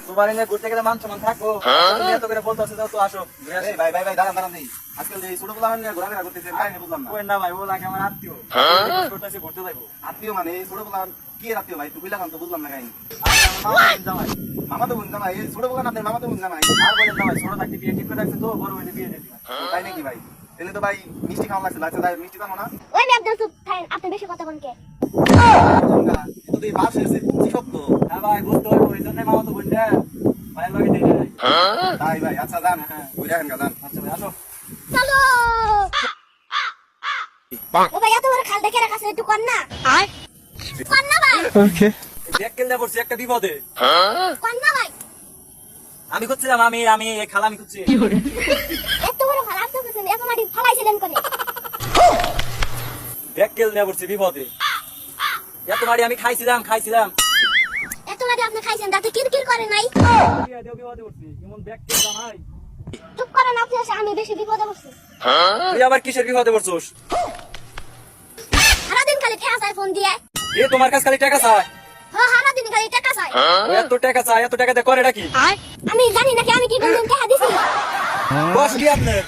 তোমার এনে ঘুরতে গেলে মান সম্মান থাকবো, তুমি এত করে বলতে তো আসো। ভাই ভাই ভাই দাঁড়ান নেই আজকাল যে ছোট পোলা নিয়ে ঘোরাফেরা করতেছে কাহিনী বুঝলাম না। ওই না ভাই, ও লাগে আমার আত্মীয়, করতেছে ঘুরতে যাইবো। আত্মীয় মানে এই ছোট পোলা কি আত্মীয় ভাই? তুই তো বুঝলাম না কাহিনী। জামাই মামা তো বোন জামাই, এই ছোট পোলা না আপনার মামা তো বোন জামাই। আর বলেন না ভাই, ছোট থাকতে বিয়ে ঠিক করে রাখছে তো, বড় হইলে বিয়ে দিবি। তাই নাকি ভাই? তাহলে তো ভাই মিষ্টি খাওয়া লাগছে, আচ্ছা তাই মিষ্টি দাও না। ওই মেয়ে একদম চুপ থাকেন, আপনি বেশি কথা বলেন কে? কিন্তু এই বাস এসে বুঝছি সত্য। হ্যাঁ ভাই, বুঝতে পারবো, এই জন্যই মামা তো বলছে ভাইয়ের বাড়ি দেখে যাই। তাই ভাই আচ্ছা যান, হ্যাঁ ঘুরে আসেন যান। আচ্ছা ভাই, আসো। চলো। ও ভাই এত বড় খাল দেখে রাখাছে, একটু কর না। কর না ভাই, ব্যাগ কেলে পড়ছি একটা বিপদে। কর না ভাই। আমি খুঁজছিলাম, আমি এই খালা আমি খুঁজছি। এত বড় খাল আপনি কিছু এত মাটি ফালাইছিলেন কোনে? ব্যাগ কেলে পড়ছি বিপদে। এত মাড়ি আমি খাইছিলাম। এত মাটি আপনি খাইছেন, তাতে কিরকির করে নাই? বিপদে পড়ছি, এমন ব্যাগ কেলে জামাই। চুপ করেন আপনি, আমি বেশি বিপদে পড়ছি। তুই আবার কিসের বিপদে পড়ছস? সারাদিন খালি ঠেকা চাই ফোন দিয়ে। এ তোমার কাছে খালি টাকা চায়। হ্যাঁ সারাদিন খালি টাকা চাই। এত টাকা চায়, এত টাকা দিয়ে করে নাকি? আমি জানি নাকি আমি কি কোনদিন টাকা দিছি? বস কি আপনার?